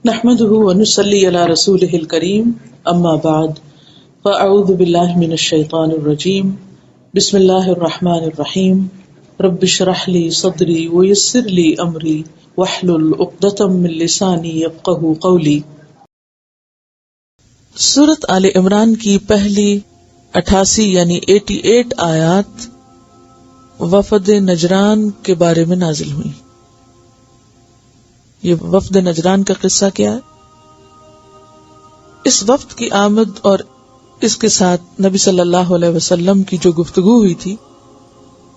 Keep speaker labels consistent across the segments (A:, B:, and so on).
A: نحمده ونصلي على رسوله الكريم اما بعد فاعوذ بالله من الشيطان الرجيم بسم الله الرحمن الرحيم رب اشرح لي صدري ويسر لي امري واحلل عقدة من لساني يفقهوا قولي۔ سورۃ آل عمران کی پہلی 88 یعنی 88 آیات وفد نجران کے بارے میں نازل ہوئی۔ یہ وفد نجران کا قصہ کیا ہے؟ اس وفد کی آمد اور اس کے ساتھ نبی صلی اللہ علیہ وسلم کی جو گفتگو ہوئی تھی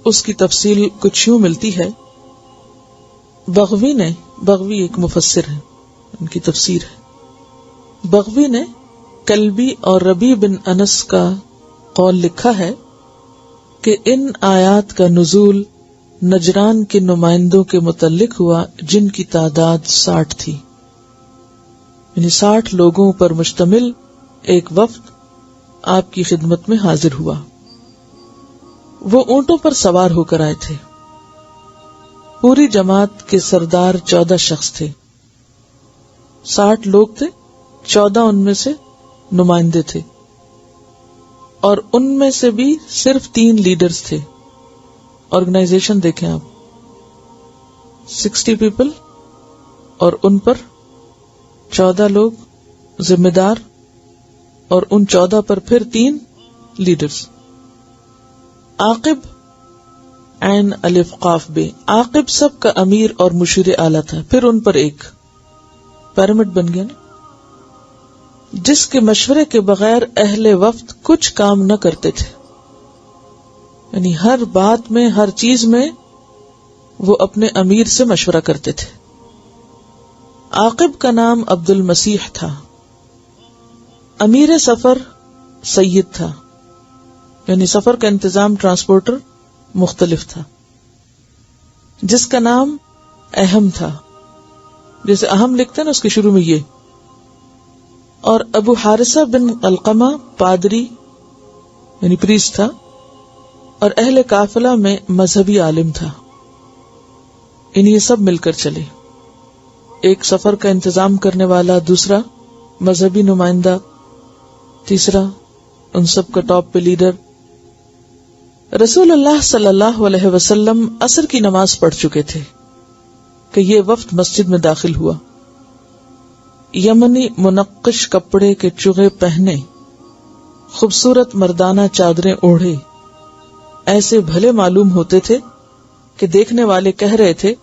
A: اس کی تفصیل کچھ یوں ملتی ہے۔ بغوی ایک مفسر ہے، ان کی تفسیر ہے۔ بغوی نے کلبی اور ربیع بن انس کا قول لکھا ہے کہ ان آیات کا نزول نجران کے نمائندوں کے متعلق ہوا جن کی تعداد 60 تھی، یعنی 60 لوگوں پر مشتمل ایک وفد آپ کی خدمت میں حاضر ہوا۔ وہ اونٹوں پر سوار ہو کر آئے تھے۔ پوری جماعت کے سردار 14 شخص تھے۔ 60 لوگ تھے، 14 ان میں سے نمائندے تھے، اور ان میں سے بھی صرف 3 لیڈرز تھے۔ آرگنائزیشن دیکھیں آپ، 60 پیپل اور ان پر 14 لوگ ذمہ دار، اور ان 14 پر پھر 3 لیڈرز۔ عاقب عین الف قاف بے، عاقب سب کا امیر اور مشیر اعلیٰ تھا، پھر ان پر ایک پیرامڈ بن گیا نا، جس کے مشورے کے بغیر اہل وفد کچھ کام نہ کرتے تھے، یعنی ہر بات میں، ہر چیز میں وہ اپنے امیر سے مشورہ کرتے تھے۔ عاقب کا نام عبد المسیح تھا۔ امیر سفر سید تھا، یعنی سفر کا انتظام ٹرانسپورٹر مختلف تھا، جس کا نام اہم تھا، جیسے اہم لکھتے ہیں نا اس کے شروع میں یہ۔ اور ابو حارثہ بن علقمہ پادری یعنی پریسٹ تھا، اور اہل قافلہ میں مذہبی عالم تھا۔ یہ سب مل کر چلے، ایک سفر کا انتظام کرنے والا، دوسرا مذہبی نمائندہ، تیسرا ان سب کا ٹاپ پہ لیڈر۔ رسول اللہ صلی اللہ علیہ وسلم عصر کی نماز پڑھ چکے تھے کہ یہ وفد مسجد میں داخل ہوا۔ یمنی منقش کپڑے کے چغے پہنے، خوبصورت مردانہ چادریں اوڑھے، ایسے بھلے معلوم ہوتے تھے کہ دیکھنے والے کہہ رہے تھے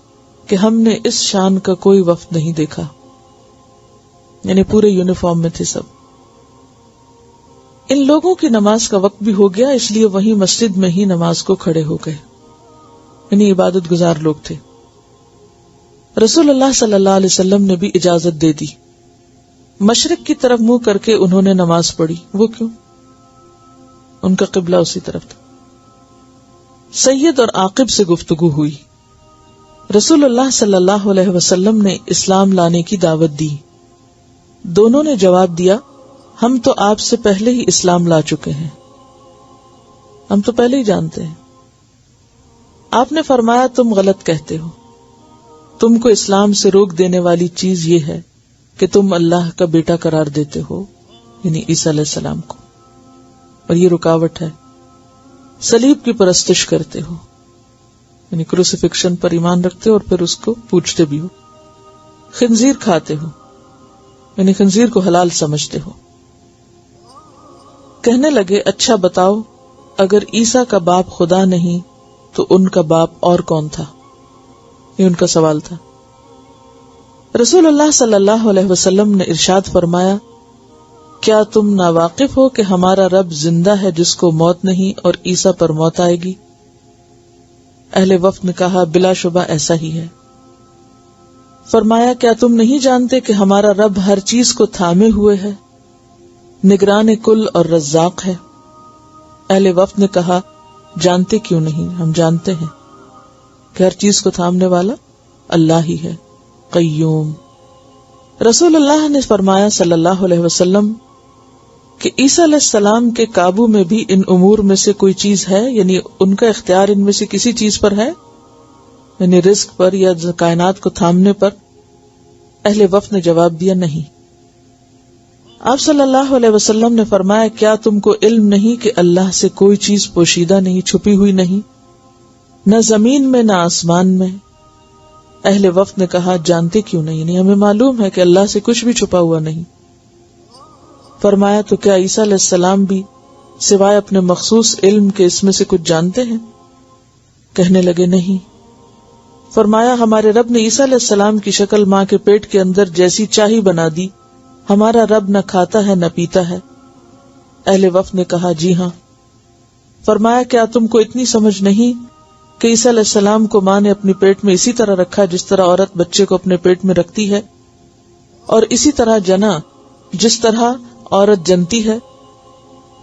A: کہ ہم نے اس شان کا کوئی وفد نہیں دیکھا، یعنی پورے یونیفارم میں تھے سب۔ ان لوگوں کی نماز کا وقت بھی ہو گیا، اس لیے وہیں مسجد میں ہی نماز کو کھڑے ہو گئے، یعنی عبادت گزار لوگ تھے۔ رسول اللہ صلی اللہ علیہ وسلم نے بھی اجازت دے دی۔ مشرق کی طرف منہ کر کے انہوں نے نماز پڑھی۔ وہ کیوں؟ ان کا قبلہ اسی طرف تھا۔ سید اور عاقب سے گفتگو ہوئی۔ رسول اللہ صلی اللہ علیہ وسلم نے اسلام لانے کی دعوت دی۔ دونوں نے جواب دیا، ہم تو آپ سے پہلے ہی اسلام لا چکے ہیں، ہم تو پہلے ہی جانتے ہیں۔ آپ نے فرمایا، تم غلط کہتے ہو، تم کو اسلام سے روک دینے والی چیز یہ ہے کہ تم اللہ کا بیٹا قرار دیتے ہو، یعنی عیسیٰ علیہ السلام کو، اور یہ رکاوٹ ہے۔ صلیب کی پرستش کرتے ہو، یعنی کروسیفکشن پر ایمان رکھتے ہو اور پھر اس کو پوجتے بھی ہو۔ خنزیر کھاتے ہو، یعنی خنزیر کو حلال سمجھتے ہو۔ کہنے لگے، اچھا بتاؤ، اگر عیسیٰ کا باپ خدا نہیں تو ان کا باپ اور کون تھا؟ یہ ان کا سوال تھا۔ رسول اللہ صلی اللہ علیہ وسلم نے ارشاد فرمایا، کیا تم ناواقف ہو کہ ہمارا رب زندہ ہے جس کو موت نہیں، اور عیسیٰ پر موت آئے گی؟ اہل وفد نے کہا، بلا شبہ ایسا ہی ہے۔ فرمایا، کیا تم نہیں جانتے کہ ہمارا رب ہر چیز کو تھامے ہوئے ہے، نگران کل اور رزاق ہے؟ اہل وفد نے کہا، جانتے کیوں نہیں، ہم جانتے ہیں کہ ہر چیز کو تھامنے والا اللہ ہی ہے، قیوم۔ رسول اللہ نے فرمایا صلی اللہ علیہ وسلم کہ عیسیٰ علیہ السلام کے قابو میں بھی ان امور میں سے کوئی چیز ہے، یعنی ان کا اختیار ان میں سے کسی چیز پر ہے، یعنی رزق پر یا کائنات کو تھامنے پر؟ اہل وفد نے جواب دیا نہیں۔ آپ صلی اللہ علیہ وسلم نے فرمایا کیا تم کو علم نہیں کہ اللہ سے کوئی چیز پوشیدہ نہیں، چھپی ہوئی نہیں، نہ زمین میں نہ آسمان میں؟ اہل وفد نے کہا جانتے کیوں نہیں، نہیں ہمیں معلوم ہے کہ اللہ سے کچھ بھی چھپا ہوا نہیں۔ فرمایا تو کیا عیسیٰ علیہ السلام بھی سوائے اپنے مخصوص علم کے اس میں سے کچھ جانتے ہیں؟ کہنے لگے نہیں۔ فرمایا ہمارے رب نے عیسیٰ علیہ السلام کی شکل ماں کے پیٹ کے اندر جیسی چاہی بنا دی، ہمارا رب نہ کھاتا ہے نہ پیتا ہے۔ اہل وفد نے کہا جی ہاں۔ فرمایا کیا تم کو اتنی سمجھ نہیں کہ عیسیٰ علیہ السلام کو ماں نے اپنے پیٹ میں اسی طرح رکھا جس طرح عورت بچے کو اپنے پیٹ میں رکھتی ہے، اور اسی طرح جنا جس طرح عورت جنتی ہے؟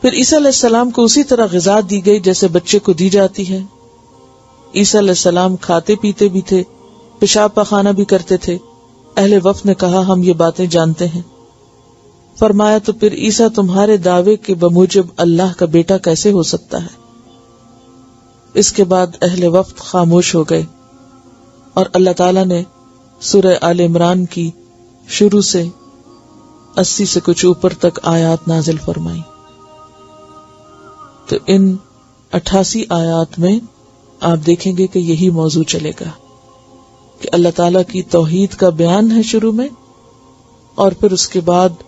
A: پھر عیسیٰ علیہ السلام کو اسی طرح غذا دی گئی جیسے بچے کو دی جاتی ہے۔ عیسیٰ علیہ السلام کھاتے پیتے بھی تھے، پیشاب پخانہ بھی کرتے تھے۔ اہل وفد نے کہا ہم یہ باتیں جانتے ہیں۔ فرمایا تو پھر عیسیٰ تمہارے دعوے کے بموجب اللہ کا بیٹا کیسے ہو سکتا ہے؟ اس کے بعد اہل وفد خاموش ہو گئے، اور اللہ تعالیٰ نے سورہ آل عمران کی شروع سے 80 سے کچھ اوپر تک آیات نازل فرمائی۔ تو ان 88 آیات میں آپ دیکھیں گے کہ یہی موضوع چلے گا کہ اللہ تعالیٰ کی توحید کا بیان ہے شروع میں، اور پھر اس کے بعد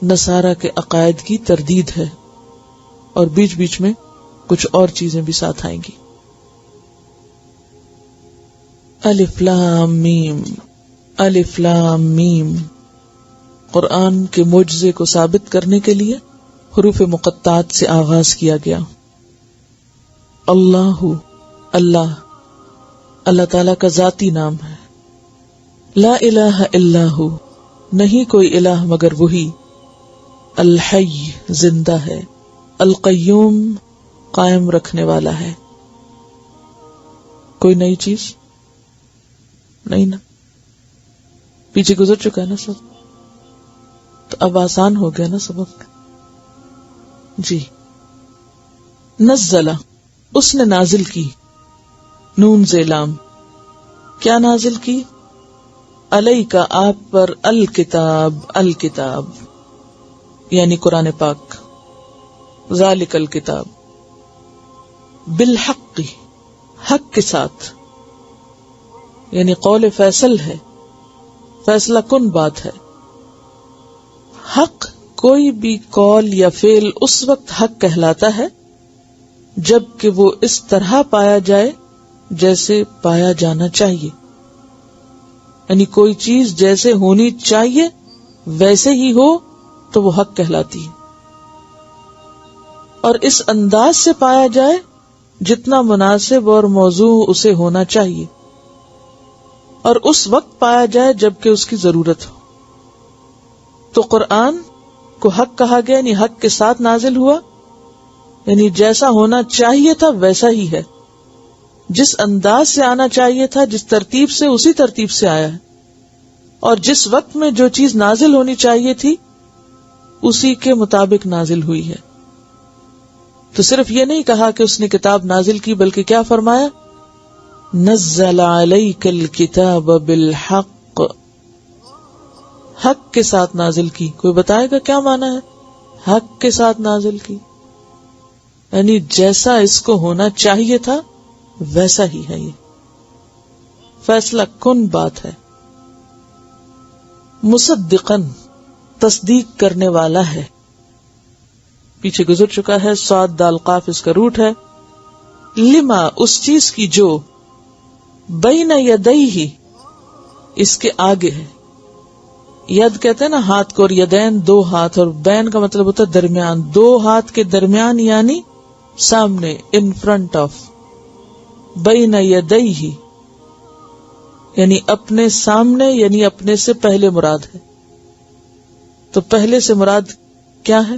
A: نصارہ کے عقائد کی تردید ہے، اور بیچ بیچ میں کچھ اور چیزیں بھی ساتھ آئیں گی۔ الف لام میم، الف لام میم۔ قرآن کے معجزے کو ثابت کرنے کے لیے حروف مقطعات سے آغاز کیا گیا۔ اللہ، اللہ، اللہ تعالیٰ کا ذاتی نام ہے۔ لا الہ الا ہو، نہیں کوئی الہ مگر وہی۔ الحی، زندہ ہے۔ القیوم، قائم رکھنے والا ہے۔ کوئی نئی چیز نہیں نا، پیچھے گزر چکا ہے نا سب، تو اب آسان ہو گیا نا سبق۔ جی، نزلہ، اس نے نازل کی، نون زیلام، کیا نازل کی؟ علیک، آپ پر، الکتاب، الکتاب یعنی قرآن پاک، ذالک الکتاب، بالحق، حق کے ساتھ، یعنی قول فیصل ہے، فیصلہ کن بات ہے۔ حق، کوئی بھی قول یا فعل اس وقت حق کہلاتا ہے جب کہ وہ اس طرح پایا جائے جیسے پایا جانا چاہیے، یعنی کوئی چیز جیسے ہونی چاہیے ویسے ہی ہو تو وہ حق کہلاتی ہے، اور اس انداز سے پایا جائے جتنا مناسب اور موضوع اسے ہونا چاہیے، اور اس وقت پایا جائے جبکہ اس کی ضرورت ہو۔ تو قرآن کو حق کہا گیا، یعنی حق کے ساتھ نازل ہوا، یعنی جیسا ہونا چاہیے تھا ویسا ہی ہے، جس انداز سے آنا چاہیے تھا، جس ترتیب سے، اسی ترتیب سے آیا ہے، اور جس وقت میں جو چیز نازل ہونی چاہیے تھی اسی کے مطابق نازل ہوئی ہے۔ تو صرف یہ نہیں کہا کہ اس نے کتاب نازل کی، بلکہ کیا فرمایا؟ نزل علیک الکتاب بالحق، حق کے ساتھ نازل کی۔ کوئی بتائے گا کیا معنی ہے حق کے ساتھ نازل کی؟ یعنی جیسا اس کو ہونا چاہیے تھا ویسا ہی ہے، یہ فیصلہ کن بات ہے۔ مصدقاً، تصدیق کرنے والا ہے، پیچھے گزر چکا ہے، صاد دال قاف اس کا روٹ ہے۔ لما، اس چیز کی جو، بین یدیہ، اس کے آگے ہے۔ ید کہتے ہیں نا ہاتھ کو، اور یدین دو ہاتھ، اور بین کا مطلب ہوتا ہے درمیان، دو ہاتھ کے درمیان یعنی سامنے، ان فرنٹ آف۔ بین یدیہ یعنی اپنے سامنے، یعنی اپنے سے پہلے مراد ہے۔ تو پہلے سے مراد کیا ہے؟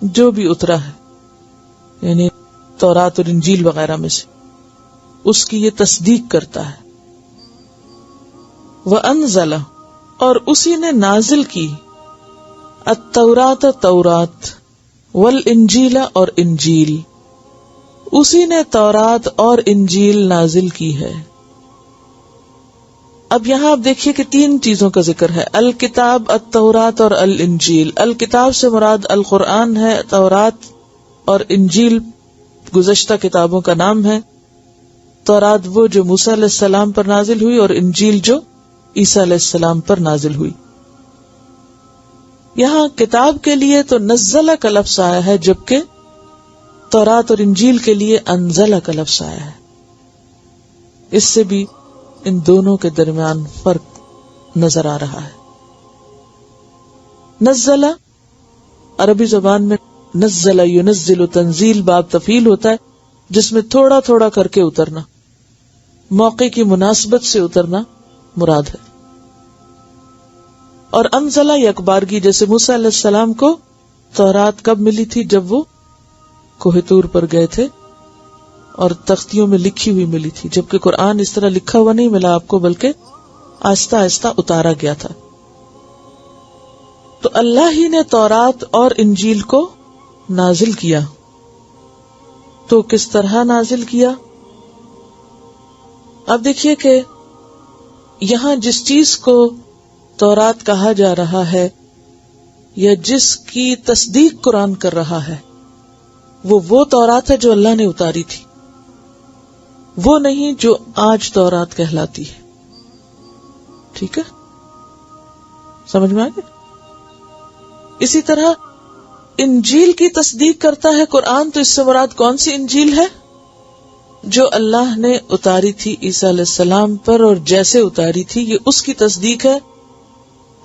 A: جو بھی اترا ہے، یعنی تورات اور انجیل وغیرہ میں سے، اس کی یہ تصدیق کرتا ہے۔ وَأَنزَلَ، اور اسی نے نازل کی، التورات، تورات، والانجیل، اور انجیل، اسی نے تورات اور انجیل نازل کی ہے۔ اب یہاں آپ دیکھیے کہ 3 چیزوں کا ذکر ہے، الکتاب، التورات اور الانجیل۔ الکتاب سے مراد القرآن ہے، تورات اور انجیل گزشتہ کتابوں کا نام ہے۔ تورات وہ جو موسیٰ علیہ السلام پر نازل ہوئی، اور انجیل جو عیسیٰ علیہ السلام پر نازل ہوئی۔ یہاں کتاب کے لیے تو نزلہ کا لفظ آیا ہے، جبکہ تورات اور انجیل کے لیے انزلہ کا لفظ آیا ہے۔ اس سے بھی ان دونوں کے درمیان فرق نظر آ رہا ہے۔ نزلہ عربی زبان میں نزل ینزل تنزیل باب تفعیل ہوتا ہے، جس میں تھوڑا تھوڑا کر کے اترنا، موقع کی مناسبت سے اترنا مراد ہے۔ اور انزلہ یک بارگی، جیسے موسیٰ علیہ السلام کو تورات کب ملی تھی؟ جب وہ کوہ طور پر گئے تھے اور تختیوں میں لکھی ہوئی ملی تھی، جبکہ قرآن اس طرح لکھا ہوا نہیں ملا آپ کو، بلکہ آہستہ آہستہ اتارا گیا تھا۔ تو اللہ ہی نے تورات اور انجیل کو نازل کیا۔ تو کس طرح نازل کیا؟ اب دیکھیے کہ یہاں جس چیز کو تورات کہا جا رہا ہے، یا جس کی تصدیق قرآن کر رہا ہے، وہ تورات ہے جو اللہ نے اتاری تھی، وہ نہیں جو آج تورات کہلاتی ہے۔ ٹھیک ہے، سمجھ میں آ گیا؟ اسی طرح انجیل کی تصدیق کرتا ہے قرآن، تو اس سے مراد کون سی انجیل ہے؟ جو اللہ نے اتاری تھی عیسیٰ علیہ السلام پر، اور جیسے اتاری تھی، یہ اس کی تصدیق ہے۔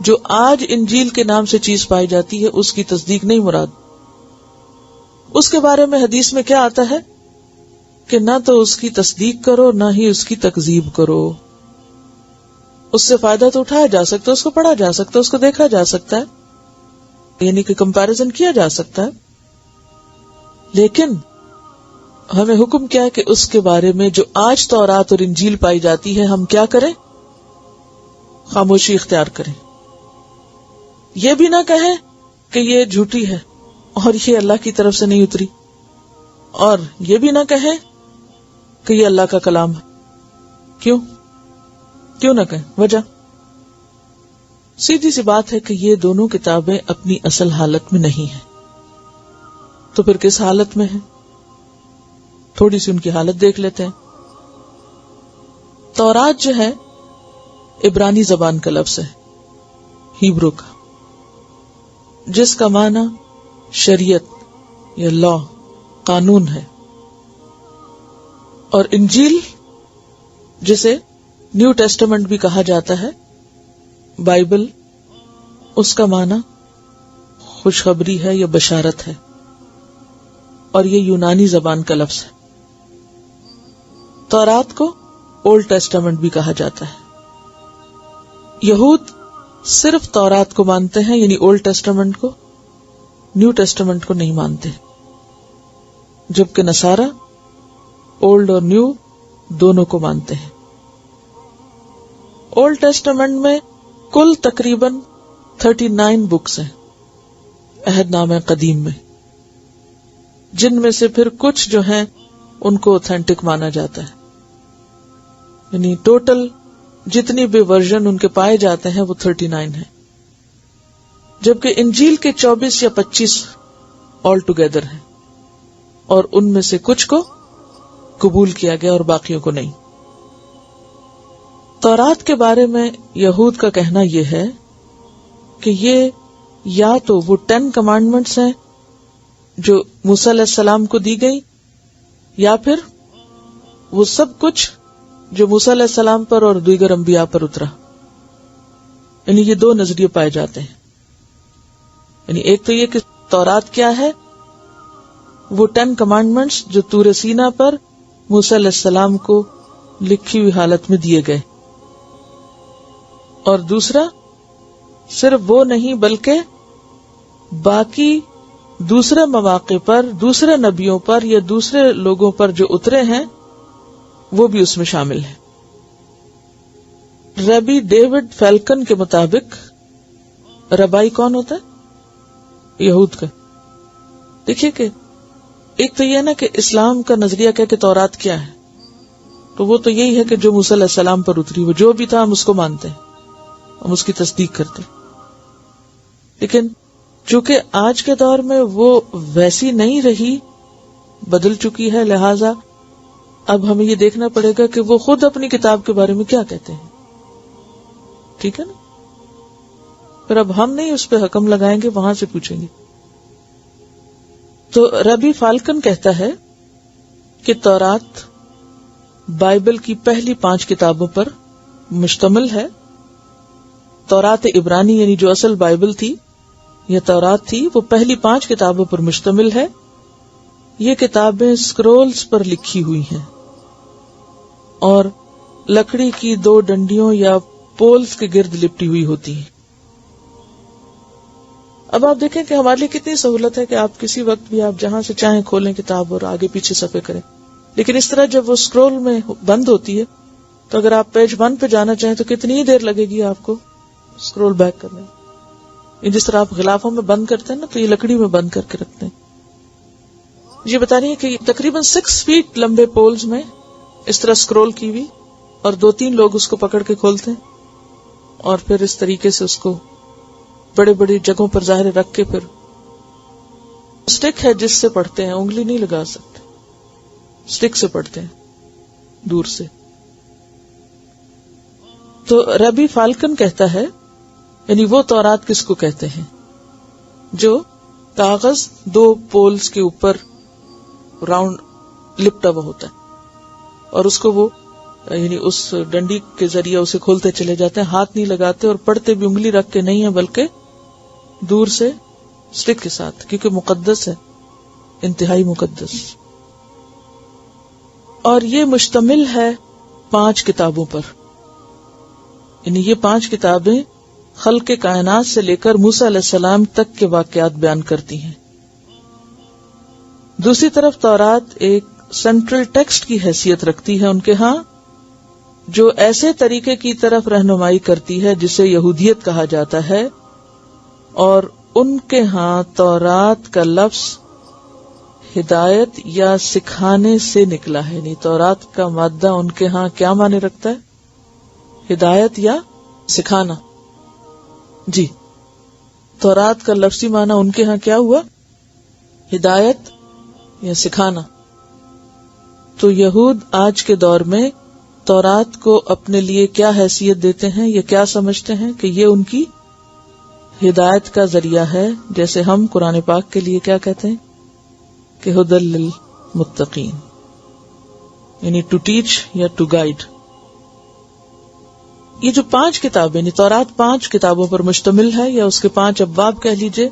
A: جو آج انجیل کے نام سے چیز پائی جاتی ہے، اس کی تصدیق نہیں مراد۔ اس کے بارے میں حدیث میں کیا آتا ہے کہ نہ تو اس کی تصدیق کرو، نہ ہی اس کی تکذیب کرو۔ اس سے فائدہ تو اٹھایا جا سکتا ہے، اس کو پڑھا جا سکتا ہے، اس کو دیکھا جا سکتا ہے، یعنی کہ کمپیریزن کیا جا سکتا ہے، لیکن ہمیں حکم کیا ہے کہ اس کے بارے میں جو آج تورات اور انجیل پائی جاتی ہے، ہم کیا کریں؟ خاموشی اختیار کریں۔ یہ بھی نہ کہیں کہ یہ جھوٹی ہے اور یہ اللہ کی طرف سے نہیں اتری، اور یہ بھی نہ کہیں کہ یہ اللہ کا کلام ہے۔ کیوں نہ کہیں؟ وجہ سیدھی سی بات ہے کہ یہ دونوں کتابیں اپنی اصل حالت میں نہیں ہیں، تو پھر کس حالت میں ہیں؟ تھوڑی سی ان کی حالت دیکھ لیتے ہیں۔ تورات جو ہے عبرانی زبان کا لفظ ہے، ہیبرو کا، جس کا معنی شریعت یا لا، قانون ہے۔ اور انجیل، جسے نیو ٹیسٹمنٹ بھی کہا جاتا ہے، بائبل، اس کا معنی خوشخبری ہے یا بشارت ہے، اور یہ یونانی زبان کا لفظ ہے۔ تورات کو اولڈ ٹیسٹمنٹ بھی کہا جاتا ہے۔ یہود صرف تورات کو مانتے ہیں، یعنی اولڈ ٹیسٹمنٹ کو، نیو ٹیسٹمنٹ کو نہیں مانتے، جبکہ نصارہ اولڈ اور نیو دونوں کو مانتے ہیں۔ اولڈ ٹیسٹمنٹ میں کل تقریباً 39 بکس ہیں عہد نامہ قدیم میں، جن میں سے پھر کچھ جو ہیں ان کو اوتھینٹک مانا جاتا ہے، یعنی ٹوٹل جتنی بھی ورژن ان کے پائے جاتے ہیں وہ 39 ہیں، جبکہ انجیل کے 24 یا 25 آل ٹوگیدر ہیں، اور ان میں سے کچھ کو قبول کیا گیا اور باقیوں کو نہیں۔ تورات کے بارے میں یہود کا کہنا یہ ہے کہ یہ یا تو وہ 10 کمانڈمنٹس ہیں جو موسیٰ علیہ السلام کو دی گئی، یا پھر وہ سب کچھ جو موسیٰ علیہ السلام پر اور دیگر انبیاء پر اترا۔ یعنی یہ 2 نظریے پائے جاتے ہیں، یعنی ایک تو یہ کہ تورات کیا ہے، وہ 10 کمانڈمنٹس جو طور سینا پر موسیٰ علیہ السلام کو لکھی ہوئی حالت میں دیے گئے، اور دوسرا صرف وہ نہیں بلکہ باقی دوسرے مواقع پر، دوسرے نبیوں پر یا دوسرے لوگوں پر جو اترے ہیں وہ بھی اس میں شامل ہے۔ ربی ڈیوڈ فیلکن کے مطابق ربائی کون ہوتا ہے؟ یہود کا۔ دیکھیے کہ ایک تو یہ نا کہ اسلام کا نظریہ کیا کہ تورات کیا ہے، تو وہ تو یہی ہے کہ جو موسیٰ علیہ السلام پر اتری، وہ جو بھی تھا ہم اس کو مانتے ہیں، ہم اس کی تصدیق کرتے ہیں. لیکن چونکہ آج کے دور میں وہ ویسی نہیں رہی، بدل چکی ہے، لہذا اب ہمیں یہ دیکھنا پڑے گا کہ وہ خود اپنی کتاب کے بارے میں کیا کہتے ہیں. ٹھیک ہے نا؟ پھر اب ہم نہیں اس پہ حکم لگائیں گے، وہاں سے پوچھیں گے. تو ربی فالکن کہتا ہے کہ تورات بائبل کی پہلی 5 کتابوں پر مشتمل ہے. تورات عبرانی یعنی جو اصل بائبل تھی یا تورات تھی، وہ پہلی 5 کتابوں پر مشتمل ہے. یہ کتابیں سکرولز پر لکھی ہوئی ہیں اور لکڑی کی 2 ڈنڈیوں یا پولز کے گرد لپٹی ہوئی ہوتی ہیں. اب آپ دیکھیں کہ ہمارے لیے کتنی سہولت ہے کہ آپ کسی وقت بھی آپ جہاں سے چاہیں کھولیں کتاب اور آگے پیچھے صفحے کریں. لیکن اس طرح جب وہ سکرول میں بند ہوتی ہے تو اگر آپ پیج 1 پہ جانا چاہیں تو کتنی دیر لگے گی آپ کو سکرول بیک کرنے میں. جس طرح آپ غلافوں میں بند کرتے ہیں نا، تو یہ لکڑی میں بند کر کے رکھتے ہیں. یہ بتا رہی ہے کہ تقریباً 6 فیٹ لمبے پولز میں اس طرح سکرول کی ہوئی، اور 2-3 لوگ اس کو پکڑ کے کھولتے ہیں اور پھر اس طریقے سے اس کو بڑے بڑی جگہوں پر ظاہر رکھ کے پھر سٹک ہے جس سے پڑھتے ہیں، انگلی نہیں لگا سکتے، سٹک سے پڑھتے ہیں دور سے. تو ربی فالکن کہتا ہے یعنی وہ تورات کس کو کہتے ہیں جو کاغذ 2 پولز کے اوپر راؤنڈ لپٹا ہوا ہوتا ہے اور اس کو وہ یعنی اس ڈنڈی کے ذریعے اسے کھولتے چلے جاتے ہیں، ہاتھ نہیں لگاتے اور پڑھتے بھی انگلی رکھ کے نہیں ہے بلکہ دور سے سٹک کے ساتھ، کیونکہ مقدس ہے، انتہائی مقدس. اور یہ مشتمل ہے 5 کتابوں پر، یعنی یہ 5 کتابیں خلق کائنات سے لے کر موسیٰ علیہ السلام تک کے واقعات بیان کرتی ہیں. دوسری طرف تورات ایک سینٹرل ٹیکسٹ کی حیثیت رکھتی ہے ان کے ہاں، جو ایسے طریقے کی طرف رہنمائی کرتی ہے جسے یہودیت کہا جاتا ہے، اور ان کے ہاں تورات کا لفظ ہدایت یا سکھانے سے نکلا ہے. یعنی تورات کا مادہ ان کے ہاں کیا معنی رکھتا ہے؟ ہدایت یا سکھانا. جی، تورات کا لفظی معنی ان کے ہاں کیا ہوا؟ ہدایت یا سکھانا. تو یہود آج کے دور میں تورات کو اپنے لیے کیا حیثیت دیتے ہیں یا کیا سمجھتے ہیں کہ یہ ان کی ہدایت کا ذریعہ ہے، جیسے ہم قرآن پاک کے لیے کیا کہتے ہیں کہ ہدی للمتقین، یعنی ٹو ٹیچ یا ٹو گائیڈ. یہ جو 5 کتابیں یعنی تورات 5 کتابوں پر مشتمل ہے یا اس کے 5 ابواب کہہ لیجئے،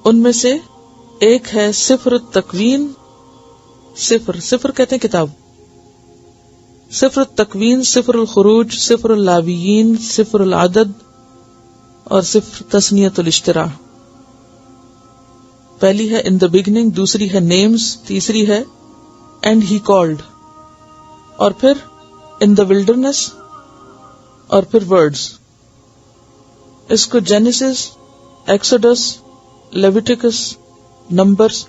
A: ان میں سے ایک ہے سفر التکوین. سفر کہتے ہیں کتاب، سفر التکوین، سفر الخروج، سفر اللاویین، سفر العدد اور سفر تثنیۃ الاشتراء. پہلی ہے ان دا بگننگ، دوسری ہے نیمز، تیسری ہے اینڈ ہی کالڈ، اور پھر ان دا ولڈرنس، اور پھر ورڈز. اس کو جینیسس، ایکسوڈس، لیویٹیکس، نمبرز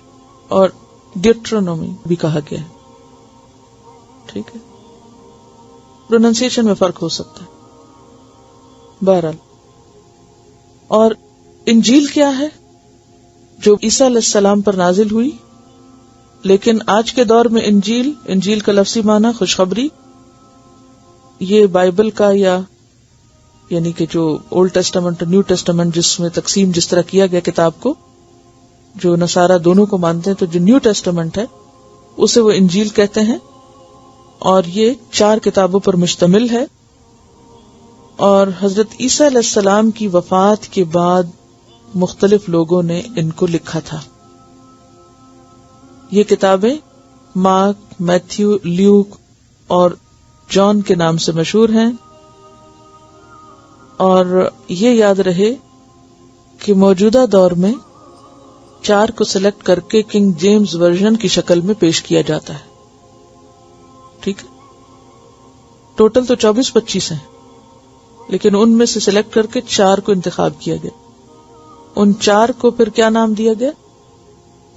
A: اور ڈیوٹرونومی بھی کہا گیا ہے. ٹھیک ہے، پروننسیشن میں فرق ہو سکتا ہے بہرحال. اور انجیل کیا ہے؟ جو عیسیٰ علیہ السلام پر نازل ہوئی، لیکن آج کے دور میں انجیل کا لفظی معنی خوشخبری. یہ بائبل کا یا یعنی کہ جو اولڈ ٹیسٹامنٹ اور نیو ٹیسٹامنٹ جس میں تقسیم جس طرح کیا گیا کتاب کو، جو نصارہ دونوں کو مانتے ہیں، تو جو نیو ٹیسٹامنٹ ہے اسے وہ انجیل کہتے ہیں. اور یہ 4 کتابوں پر مشتمل ہے، اور حضرت عیسیٰ علیہ السلام کی وفات کے بعد مختلف لوگوں نے ان کو لکھا تھا. یہ کتابیں مارک، میتھیو، لیوک اور جان کے نام سے مشہور ہیں. اور یہ یاد رہے کہ موجودہ دور میں 4 کو سلیکٹ کر کے کنگ جیمز ورژن کی شکل میں پیش کیا جاتا ہے. ٹھیک ہے، ٹوٹل تو 24-25 ہیں، لیکن ان میں سے سلیکٹ کر کے 4 کو انتخاب کیا گیا. ان 4 کو پھر کیا نام دیا گیا؟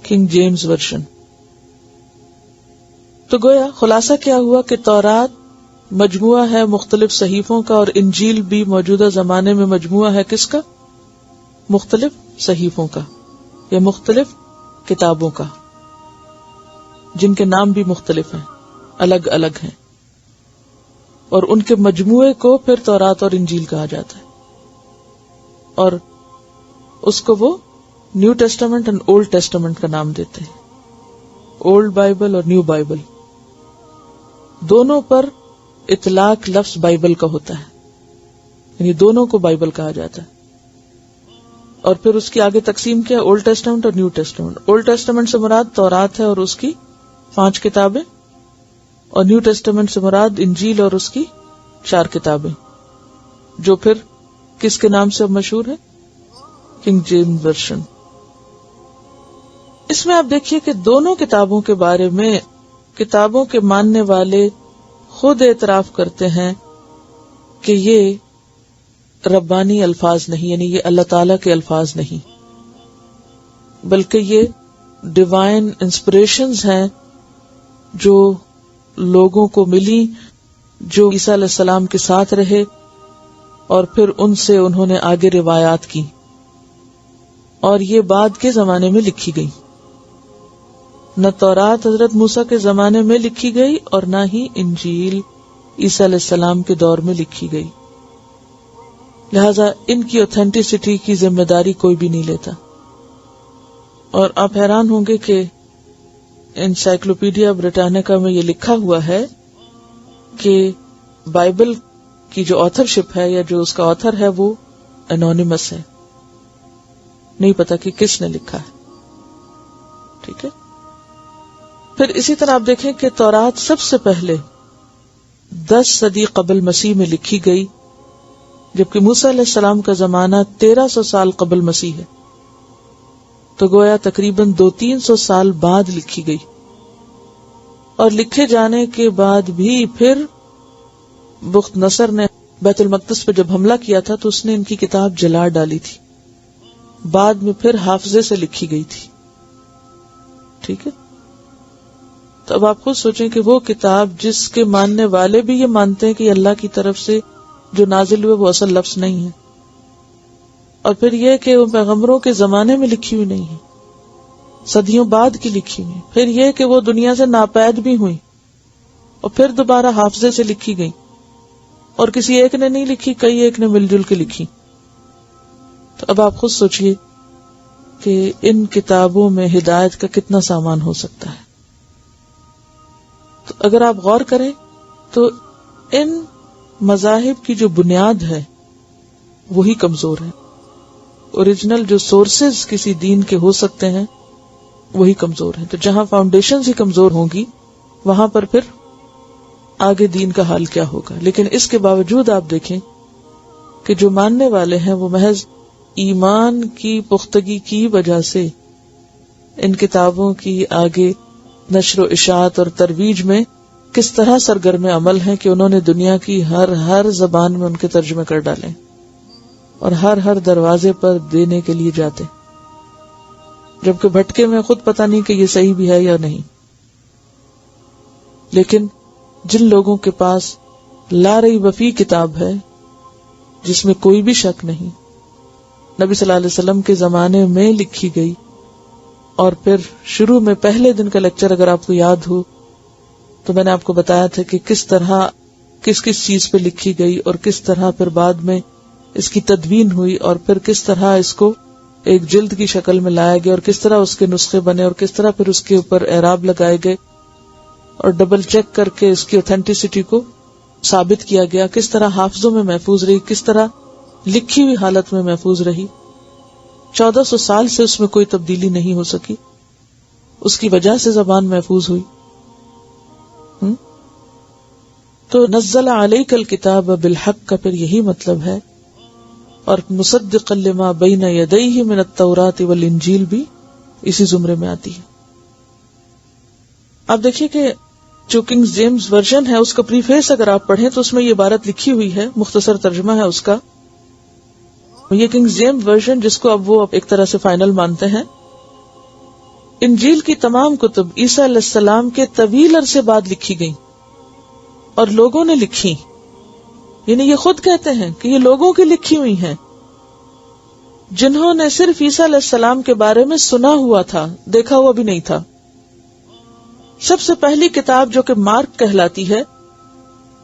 A: King James version. تو گویا خلاصہ کیا ہوا کہ تورات مجموعہ ہے مختلف صحیفوں کا، اور انجیل بھی موجودہ زمانے میں مجموعہ ہے کس کا؟ مختلف صحیفوں کا یا مختلف کتابوں کا، جن کے نام بھی مختلف ہیں، الگ الگ ہیں، اور ان کے مجموعے کو پھر تورات اور انجیل کہا جاتا ہے، اور اس کو وہ نیو ٹیسٹامنٹ اور اولڈ ٹیسٹامنٹ کا نام دیتے ہیں، اولڈ بائبل اور نیو بائبل، دونوں پر اطلاق لفظ بائبل کا ہوتا ہے، یعنی دونوں کو بائبل کہا جاتا ہے۔ اور پھر اس کی آگے تقسیم کیا، اولڈ ٹیسٹامنٹ اور نیو ٹیسٹامنٹ۔ اولڈ ٹیسٹامنٹ سے مراد تورات ہے اور اس کی 5 کتابیں، اور نیو ٹیسٹامنٹ سے مراد انجیل اور اس کی 4 کتابیں، جو پھر کس کے نام سے مشہور ہے؟ King James version. اس میں آپ دیکھیے کہ دونوں کتابوں کے بارے میں کتابوں کے ماننے والے خود اعتراف کرتے ہیں کہ یہ ربانی الفاظ نہیں، یعنی یہ اللہ تعالی کے الفاظ نہیں، بلکہ یہ ڈیوائن انسپریشنز ہیں جو لوگوں کو ملی، جو عیسیٰ علیہ السلام کے ساتھ رہے، اور پھر ان سے انہوں نے آگے روایات کی، اور یہ بعد کے زمانے میں لکھی گئی۔ نہ تورات حضرت موسیٰ کے زمانے میں لکھی گئی اور نہ ہی انجیل عیسیٰ علیہ السلام کے دور میں لکھی گئی، لہذا ان کی اوتھینٹسٹی کی ذمہ داری کوئی بھی نہیں لیتا۔ اور آپ حیران ہوں گے کہ انسائکلوپیڈیا بریٹانیکا میں یہ لکھا ہوا ہے کہ بائبل کی جو آتھرشپ ہے یا جو اس کا آتھر ہے وہ انونیمس ہے، نہیں پتا کہ کس نے لکھا ہے، ٹھیک ہے۔ پھر اسی طرح آپ دیکھیں کہ تورات سب سے پہلے 10 صدی قبل مسیح میں لکھی گئی، جبکہ موسیٰ علیہ السلام کا زمانہ 1300 سال قبل مسیح ہے، تو گویا تقریباً 200-300 سال بعد لکھی گئی، اور لکھے جانے کے بعد بھی پھر بخت نصر نے بیت المقدس پہ جب حملہ کیا تھا تو اس نے ان کی کتاب جلا ڈالی تھی، بعد میں پھر حافظے سے لکھی گئی تھی، ٹھیک ہے۔ تو اب آپ خود سوچیں کہ وہ کتاب جس کے ماننے والے بھی یہ مانتے ہیں کہ اللہ کی طرف سے جو نازل ہوئے وہ اصل لفظ نہیں ہے، اور پھر یہ کہ وہ پیغمبروں کے زمانے میں لکھی ہوئی نہیں ہے، صدیوں بعد کی لکھی ہوئی، پھر یہ کہ وہ دنیا سے ناپید بھی ہوئی اور پھر دوبارہ حافظے سے لکھی گئی، اور کسی ایک نے نہیں لکھی، کئی ایک نے مل جل کے لکھی۔ تو اب آپ خود سوچئے کہ ان کتابوں میں ہدایت کا کتنا سامان ہو سکتا ہے۔ تو اگر آپ غور کریں تو ان مذاہب کی جو بنیاد ہے وہی کمزور ہے، اوریجنل جو سورسز کسی دین کے ہو سکتے ہیں وہی کمزور ہیں۔ تو جہاں فاؤنڈیشنز ہی کمزور ہوں گی وہاں پر پھر آگے دین کا حال کیا ہوگا۔ لیکن اس کے باوجود آپ دیکھیں کہ جو ماننے والے ہیں وہ محض ایمان کی پختگی کی وجہ سے ان کتابوں کی آگے نشر و اشاعت اور ترویج میں کس طرح سرگرم عمل ہیں کہ انہوں نے دنیا کی ہر زبان میں ان کے ترجمے کر ڈالے، اور ہر دروازے پر دینے کے لیے جاتے، جبکہ بھٹکے میں خود پتہ نہیں کہ یہ صحیح بھی ہے یا نہیں۔ لیکن جن لوگوں کے پاس لا ریب فیہ کتاب ہے جس میں کوئی بھی شک نہیں، نبی صلی اللہ علیہ وسلم کے زمانے میں لکھی گئی، اور پھر شروع میں پہلے دن کا لیکچر اگر آپ کو یاد ہو تو میں نے آپ کو بتایا تھا کہ کس طرح کس چیز پہ لکھی گئی، اور کس طرح پھر بعد میں اس کی تدوین ہوئی، اور پھر کس طرح اس کو ایک جلد کی شکل میں لایا گیا، اور کس طرح اس کے نسخے بنے، اور کس طرح پھر اس کے اوپر اعراب لگائے گئے، اور ڈبل چیک کر کے اس کی اوتھینٹسٹی کو ثابت کیا گیا، کس طرح حافظوں میں محفوظ رہی، کس طرح لکھی ہوئی حالت میں محفوظ رہی۔ 1400 سال سے اس میں کوئی تبدیلی نہیں ہو سکی، اس کی وجہ سے زبان محفوظ ہوئی۔ تو نزل علیک الکتاب بالحق کا پھر یہی مطلب ہے، اور مصدقا لما بین یدیہ من التوراۃ والانجیل بھی اسی زمرے میں آتی ہے۔ آپ دیکھیے کہ جو کنگ جیمز ورژن ہے اس کا پریفیس اگر آپ پڑھیں تو اس میں یہ عبارت لکھی ہوئی ہے، مختصر ترجمہ ہے اس کا۔ یہ کنگ جیمز ورژن جس کو اب وہ ایک طرح سے فائنل مانتے ہیں، انجیل کی تمام کتب عیسیٰ علیہ السلام کے طویل عرصے بعد لکھی گئیں اور لوگوں نے لکھی، یعنی یہ خود کہتے ہیں کہ یہ لوگوں کی لکھی ہوئی ہیں جنہوں نے صرف عیسیٰ علیہ السلام کے بارے میں سنا ہوا تھا، دیکھا ہوا بھی نہیں تھا۔ سب سے پہلی کتاب جو کہ مارک کہلاتی ہے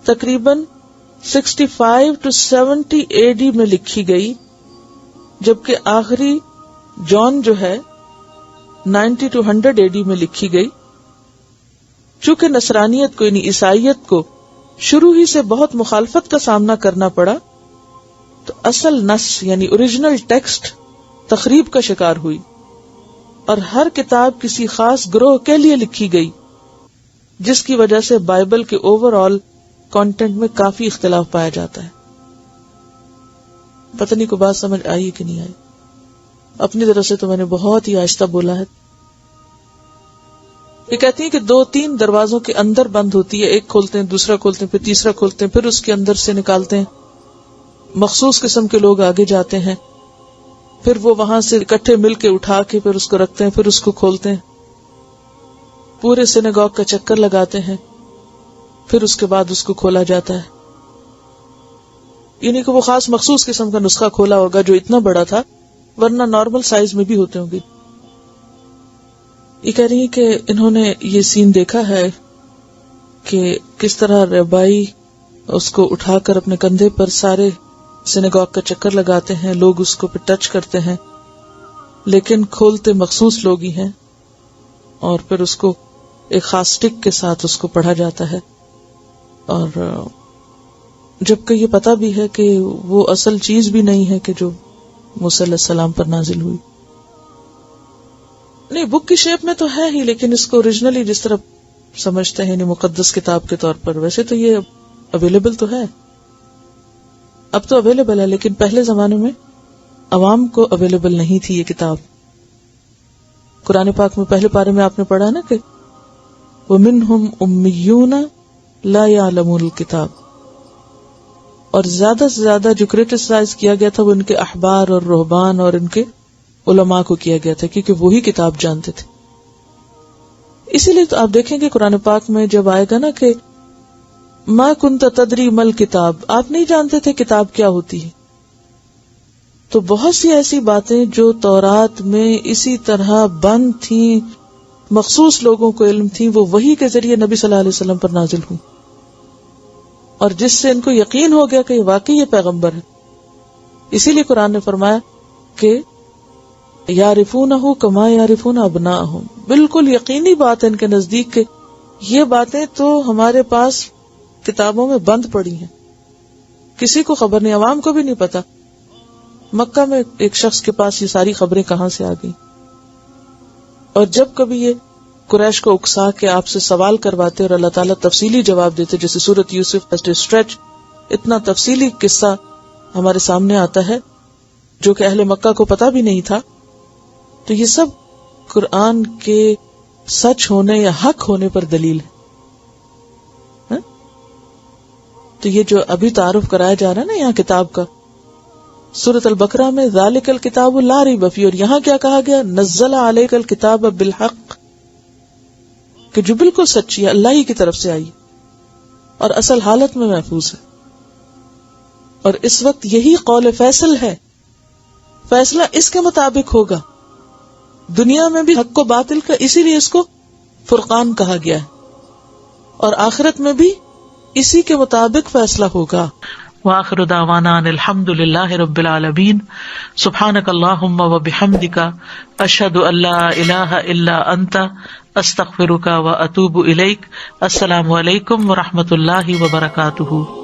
A: تقریباً 65 to 70 AD میں لکھی گئی، جبکہ آخری جان جو ہے 90 to 100 AD میں لکھی گئی۔ چونکہ نصرانیت کو یعنی عیسائیت کو شروع ہی سے بہت مخالفت کا سامنا کرنا پڑا، تو اصل نص یعنی اوریجنل ٹیکسٹ تخریب کا شکار ہوئی، اور ہر کتاب کسی خاص گروہ کے لیے لکھی گئی، جس کی وجہ سے بائبل کے اوور آل کانٹینٹ میں کافی اختلاف پایا جاتا ہے۔ پتہ نہیں کو بات سمجھ آئی کہ نہیں آئی؟ اپنی طرف سے تو میں نے بہت ہی آہستہ بولا ہے۔ یہ کہتی ہیں کہ 2-3 دروازوں کے اندر بند ہوتی ہے، ایک کھولتے ہیں، دوسرا کھولتے ہیں، پھر تیسرا کھولتے ہیں، پھر اس کے اندر سے نکالتے ہیں، مخصوص قسم کے لوگ آگے جاتے ہیں، پھر وہ وہاں سے اکٹھے مل کے اٹھا کے پھر اس کو رکھتے ہیں، پھر اس کو کھولتے ہیں، پورے سینیگوگ کا چکر لگاتے ہیں، پھر اس کے بعد اس کو کھولا جاتا ہے۔ یعنی کہ وہ خاص مخصوص قسم کا نسخہ کھولا ہوگا جو اتنا بڑا تھا، ورنہ نارمل سائز میں بھی ہوتے ہوں گے۔ یہ کہہ رہی ہیں کہ انہوں نے یہ سین دیکھا ہے کہ کس طرح ربائی اس کو اٹھا کر اپنے کندھے پر سارے سینیگوگ کا چکر لگاتے ہیں، لوگ اس کو پہ ٹچ کرتے ہیں، لیکن کھولتے مخصوص لوگ ہی ہیں، اور پھر اس کو ایک خاص سٹک کے ساتھ اس کو پڑھا جاتا ہے، اور جبکہ یہ پتہ بھی ہے کہ وہ اصل چیز بھی نہیں ہے کہ جو موسیٰ علیہ السلام پر نازل ہوئی۔ نہیں، بک کی شیپ میں تو ہے ہی، لیکن اس کو اوریجنلی جس طرح سمجھتے ہیں یعنی مقدس کتاب کے طور پر، ویسے تو یہ اویلیبل تو ہے، اب تو اویلیبل ہے، لیکن پہلے زمانے میں عوام کو اویلیبل نہیں تھی یہ کتاب۔ قرآن پاک میں پہلے پارے میں آپ نے پڑھا نا کہ وَمِنْهُمْ أُمِّيُّونَ لَا يَعْلَمُونَ الْكِتَابَ، اور زیادہ سے زیادہ جو کرٹیسائز کیا گیا تھا وہ ان کے احبار اور رہبان اور ان کے علماء کو کیا گیا تھا، کیونکہ وہی کتاب جانتے تھے۔ اسی لیے تو آپ دیکھیں کہ قرآن پاک میں جب آئے گا نا کہ ما کنت تدری مل کتاب، آپ نہیں جانتے تھے کتاب کیا ہوتی ہے، تو بہت سی ایسی باتیں جو تورات میں اسی طرح بند تھیں، مخصوص لوگوں کو علم تھی، وہ وحی کے ذریعے نبی صلی اللہ علیہ وسلم پر نازل ہوئی، اور جس سے ان کو یقین ہو گیا کہ یہ واقعی یہ پیغمبر ہے۔ اسی لیے قرآن نے فرمایا کہ یعرفونہ کما یعرفون ابناءہم، بالکل یقینی بات ہے ان کے نزدیک کہ یہ باتیں تو ہمارے پاس کتابوں میں بند پڑی ہیں، کسی کو خبر نہیں، عوام کو بھی نہیں پتا۔ مکہ میں ایک شخص کے پاس یہ ساری خبریں کہاں سے آ گئی، اور جب کبھی یہ قریش کو اکسا کے آپ سے سوال کرواتے اور اللہ تعالیٰ تفصیلی جواب دیتے، جیسے سورۃ یوسف اسٹریچ، اتنا تفصیلی قصہ ہمارے سامنے آتا ہے جو کہ اہل مکہ کو پتا بھی نہیں تھا، تو یہ سب قرآن کے سچ ہونے یا حق ہونے پر دلیل ہے۔ تو یہ جو ابھی تعارف کرایا جا رہا ہے نا یہاں کتاب کا، سورۃ البقرہ میں ذالک الکتاب لا ریب فیہ، اور یہاں کیا کہا گیا؟ نزل علیک الکتاب بالحق، کہ جو بالکل سچی ہے، اللہ ہی کی طرف سے آئی اور اصل حالت میں محفوظ ہے۔ اور اس وقت یہی قول فیصل ہے، فیصلہ اس کے مطابق ہوگا، دنیا میں بھی حق و باطل کا، اسی لیے اس کو فرقان کہا گیا ہے، اور آخرت میں بھی اسی کے مطابق فیصلہ ہوگا۔ وآخر دعوانا ان الحمد للہ رب العالمین، سبحانک اللہم وبحمدک، اشہد ان لا الہ الا انت، استغفرک واتوب الیک۔ السلام علیکم ورحمۃ اللہ وبرکاتہ۔